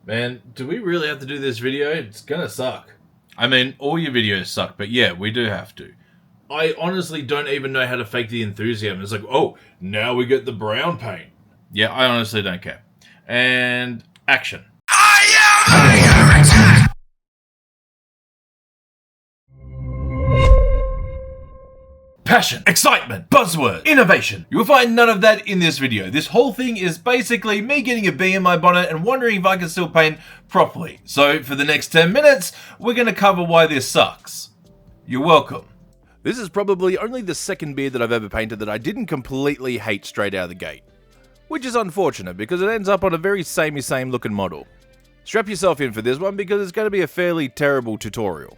Man, do we really have to do this video? It's gonna suck. I mean, all your videos suck, but yeah, we do have to. I honestly don't even know how to fake the enthusiasm. It's like, oh, now we get the brown paint. Yeah, I honestly don't care. And action. Passion, excitement, buzzword, innovation. You will find none of that in this video. This whole thing is basically me getting a bee in my bonnet and wondering if I can still paint properly. So for the next 10 minutes, we're going to cover why this sucks. You're welcome. This is probably only the second beard that I've ever painted that I didn't completely hate straight out of the gate. Which is unfortunate because it ends up on a very samey same looking model. Strap yourself in for this one because it's going to be a fairly terrible tutorial.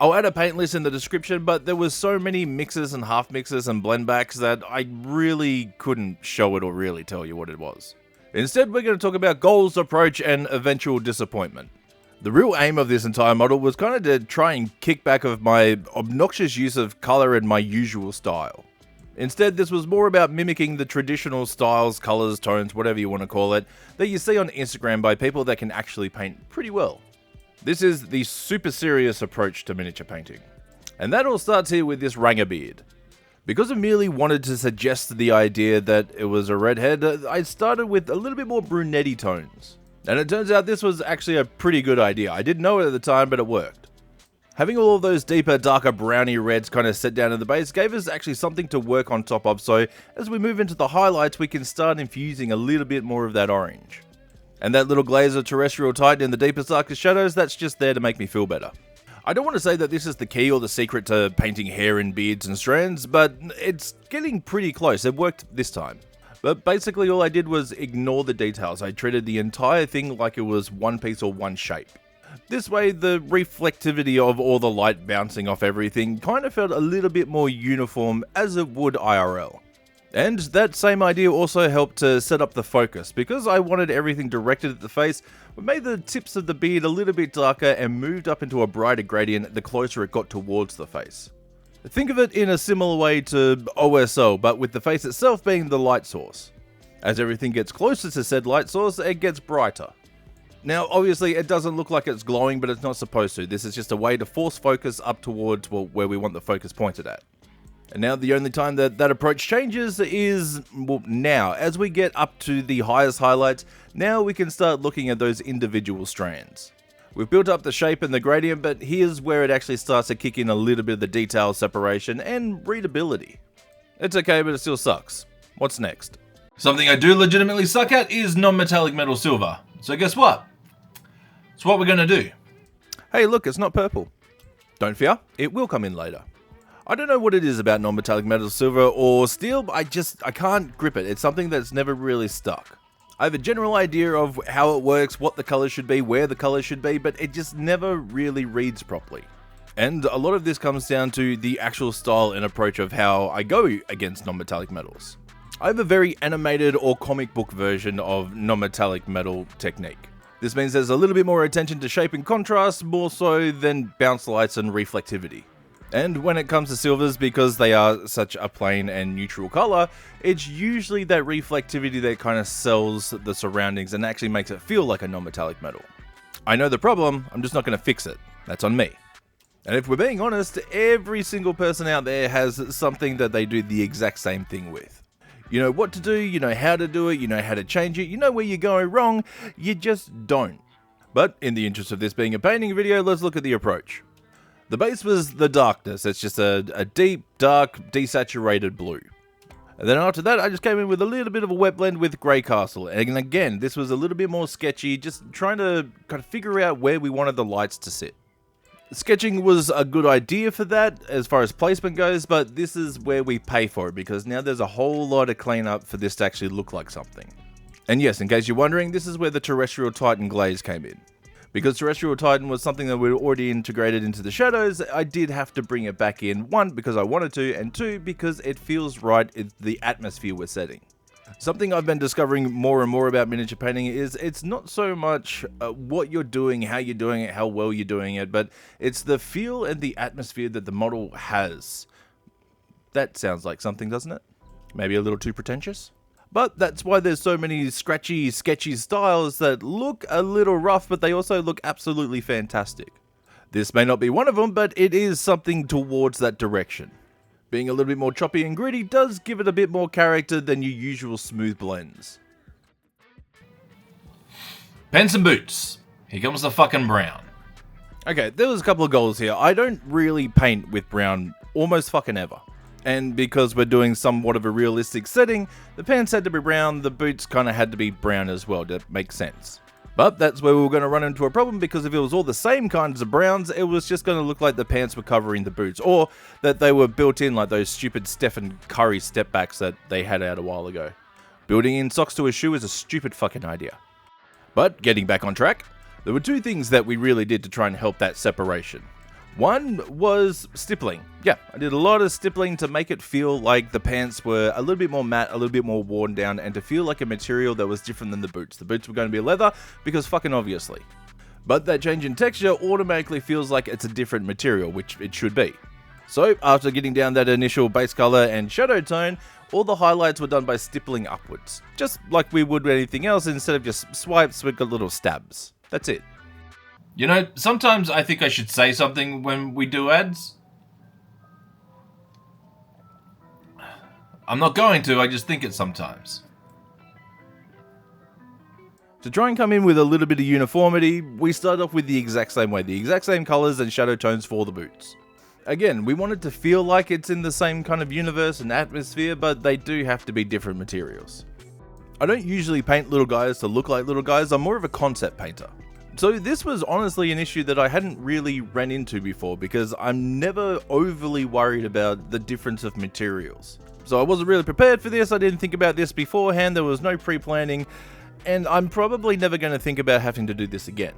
I'll add a paint list in the description, but there was so many mixes and half mixes and blend backs that I really couldn't show it or really tell you what it was. Instead, we're going to talk about goals, approach, and eventual disappointment. The real aim of this entire model was kind of to try and kick back of my obnoxious use of colour and my usual style. Instead, this was more about mimicking the traditional styles, colours, tones, whatever you want to call it, that you see on Instagram by people that can actually paint pretty well. This is the super serious approach to miniature painting. And that all starts here with this Ranger beard. Because I merely wanted to suggest the idea that it was a redhead, I started with a little bit more brunette-y tones. And it turns out this was actually a pretty good idea. I didn't know it at the time, but it worked. Having all of those deeper, darker browny reds kind of set down in the base gave us actually something to work on top of, so as we move into the highlights, we can start infusing a little bit more of that orange. And that little glaze of terrestrial titan in the deepest, darkest shadows, that's just there to make me feel better. I don't want to say that this is the key or the secret to painting hair and beards and strands, but it's getting pretty close. It worked this time. But basically all I did was ignore the details. I treated the entire thing like it was one piece or one shape. This way, the reflectivity of all the light bouncing off everything kind of felt a little bit more uniform as it would IRL. And that same idea also helped to set up the focus. Because I wanted everything directed at the face, we made the tips of the beard a little bit darker and moved up into a brighter gradient the closer it got towards the face. Think of it in a similar way to OSL, but with the face itself being the light source. As everything gets closer to said light source, it gets brighter. Now, obviously, it doesn't look like it's glowing, but it's not supposed to. This is just a way to force focus up towards, well, where we want the focus pointed at. And now the only time that approach changes is, well, now. As we get up to the highest highlights, now we can start looking at those individual strands. We've built up the shape and the gradient, but here's where it actually starts to kick in a little bit of the detail separation and readability. It's okay, but it still sucks. What's next? Something I do legitimately suck at is non-metallic metal silver. So guess what? It's what we're gonna do. Hey, look, it's not purple. Don't fear, it will come in later. I don't know what it is about non-metallic metal silver or steel, but I can't grip it. It's something that's never really stuck. I have a general idea of how it works, what the colors should be, where the colors should be, but it just never really reads properly. And a lot of this comes down to the actual style and approach of how I go against non-metallic metals. I have a very animated or comic book version of non-metallic metal technique. This means there's a little bit more attention to shape and contrast, more so than bounce lights and reflectivity. And when it comes to silvers, because they are such a plain and neutral color, it's usually that reflectivity that kind of sells the surroundings and actually makes it feel like a non-metallic metal. I know the problem, I'm just not going to fix it. That's on me. And if we're being honest, every single person out there has something that they do the exact same thing with. You know what to do, you know how to do it, you know how to change it, you know where you're going wrong, you just don't. But in the interest of this being a painting video, let's look at the approach. The base was the darkness. It's just a deep, dark, desaturated blue. And then after that, I just came in with a little bit of a wet blend with Grey Castle. And again, this was a little bit more sketchy, just trying to kind of figure out where we wanted the lights to sit. Sketching was a good idea for that, as far as placement goes, but this is where we pay for it, because now there's a whole lot of cleanup for this to actually look like something. And yes, in case you're wondering, this is where the Terrestrial Titan glaze came in. Because Terrestrial Titan was something that we'd already integrated into the shadows, I did have to bring it back in, one, because I wanted to, and two, because it feels right in the atmosphere we're setting. Something I've been discovering more and more about miniature painting is it's not so much what you're doing, how you're doing it, how well you're doing it, but it's the feel and the atmosphere that the model has. That sounds like something, doesn't it? Maybe a little too pretentious? But that's why there's so many scratchy, sketchy styles that look a little rough, but they also look absolutely fantastic. This may not be one of them, but it is something towards that direction. Being a little bit more choppy and gritty does give it a bit more character than your usual smooth blends. Pants and boots. Here comes the fucking brown. Okay, there was a couple of goals here. I don't really paint with brown almost fucking ever. And because we're doing somewhat of a realistic setting, the pants had to be brown, the boots kind of had to be brown as well, to make sense. But that's where we were going to run into a problem, because if it was all the same kinds of browns, it was just going to look like the pants were covering the boots, or that they were built in like those stupid Stephen Curry step backs that they had out a while ago. Building in socks to a shoe is a stupid fucking idea. But getting back on track, there were two things that we really did to try and help that separation. One was stippling. Yeah, I did a lot of stippling to make it feel like the pants were a little bit more matte, a little bit more worn down, and to feel like a material that was different than the boots. The boots were going to be leather, because fucking obviously. But that change in texture automatically feels like it's a different material, which it should be. So, after getting down that initial base color and shadow tone, all the highlights were done by stippling upwards. Just like we would with anything else, instead of just swipes, we got little stabs. That's it. You know, sometimes I think I should say something when we do ads. I'm not going to, I just think it sometimes. To try and come in with a little bit of uniformity, we started off with the exact same way, the exact same colors and shadow tones for the boots. Again, we wanted to feel like it's in the same kind of universe and atmosphere, but they do have to be different materials. I don't usually paint little guys to look like little guys, I'm more of a concept painter. So this was honestly an issue that I hadn't really ran into before, because I'm never overly worried about the difference of materials. So I wasn't really prepared for this, I didn't think about this beforehand, there was no pre-planning, and I'm probably never going to think about having to do this again.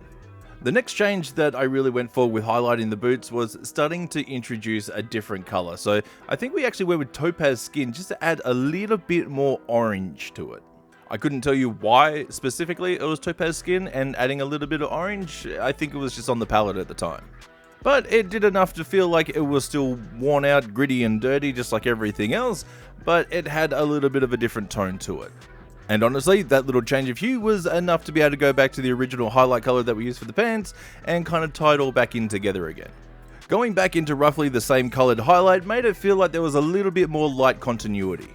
The next change that I really went for with highlighting the boots was starting to introduce a different color. So I think we actually went with topaz skin just to add a little bit more orange to it. I couldn't tell you why specifically it was topaz skin, and adding a little bit of orange, I think it was just on the palette at the time. But it did enough to feel like it was still worn out, gritty and dirty just like everything else, but it had a little bit of a different tone to it. And honestly, that little change of hue was enough to be able to go back to the original highlight color that we used for the pants and kind of tie it all back in together again. Going back into roughly the same colored highlight made it feel like there was a little bit more light continuity.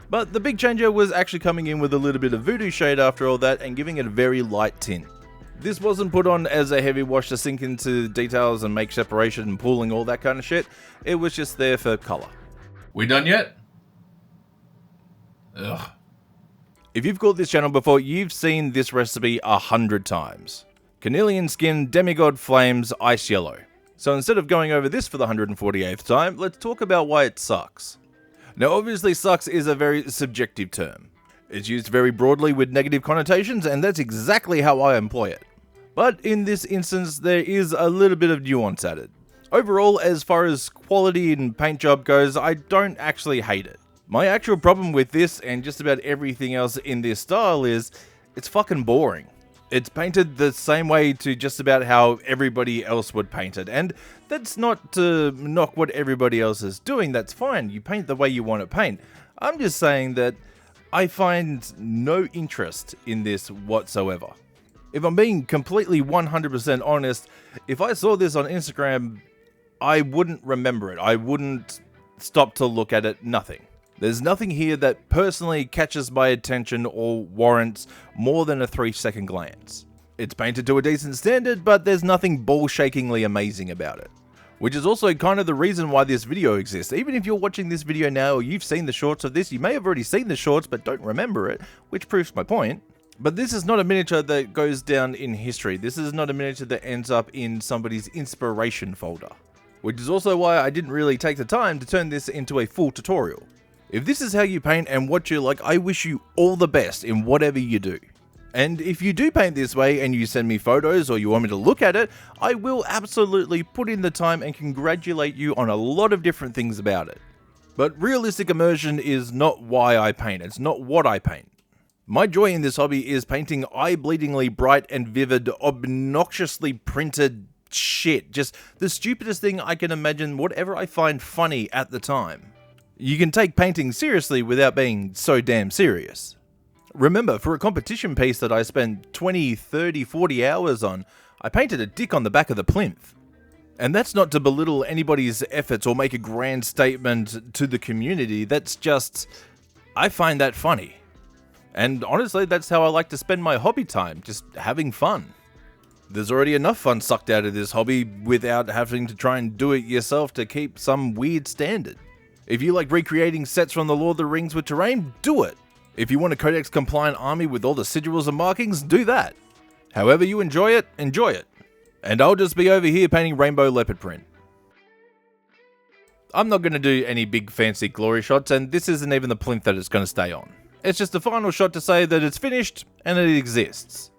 But the big changer was actually coming in with a little bit of voodoo shade after all that and giving it a very light tint. This wasn't put on as a heavy wash to sink into details and make separation and pooling, all that kind of shit. It was just there for color. We done yet? Ugh. If you've caught this channel before, you've seen this recipe 100 times. Carnelian Skin Demigod Flames Ice Yellow. So instead of going over this for the 148th time, let's talk about why it sucks. Now obviously sucks is a very subjective term. It's used very broadly with negative connotations, and that's exactly how I employ it. But in this instance, there is a little bit of nuance added. Overall, as far as quality and paint job goes, I don't actually hate it. My actual problem with this and just about everything else in this style is, it's fucking boring. It's painted the same way to just about how everybody else would paint it, and that's not to knock what everybody else is doing, that's fine, you paint the way you want to paint. I'm just saying that I find no interest in this whatsoever. If I'm being completely 100% honest, if I saw this on Instagram, I wouldn't remember it, I wouldn't stop to look at it, nothing. There's nothing here that personally catches my attention or warrants more than a 3-second glance. It's painted to a decent standard, but there's nothing ball-shakingly amazing about it. Which is also kind of the reason why this video exists. Even if you're watching this video now or you've seen the shorts of this, you may have already seen the shorts but don't remember it, which proves my point. But this is not a miniature that goes down in history. This is not a miniature that ends up in somebody's inspiration folder. Which is also why I didn't really take the time to turn this into a full tutorial. If this is how you paint and what you like, I wish you all the best in whatever you do. And if you do paint this way and you send me photos or you want me to look at it, I will absolutely put in the time and congratulate you on a lot of different things about it. But realistic immersion is not why I paint, it's not what I paint. My joy in this hobby is painting eye-bleedingly bright and vivid, obnoxiously printed shit. Just the stupidest thing I can imagine, whatever I find funny at the time. You can take painting seriously without being so damn serious. Remember, for a competition piece that I spent 20, 30, 40 hours on, I painted a dick on the back of the plinth. And that's not to belittle anybody's efforts or make a grand statement to the community, that's just, I find that funny. And honestly, that's how I like to spend my hobby time, just having fun. There's already enough fun sucked out of this hobby without having to try and do it yourself to keep some weird standard. If you like recreating sets from the Lord of the Rings with terrain, do it. If you want a Codex compliant army with all the sigils and markings, do that. However you enjoy it, enjoy it. And I'll just be over here painting rainbow leopard print. I'm not going to do any big fancy glory shots, and this isn't even the plinth that it's going to stay on. It's just a final shot to say that it's finished and it exists.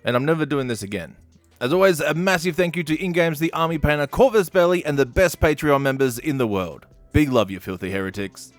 And I'm never doing this again. As always, a massive thank you to InGames, the Army Painter, Corvus Belly, and the best Patreon members in the world. Big love, you filthy heretics.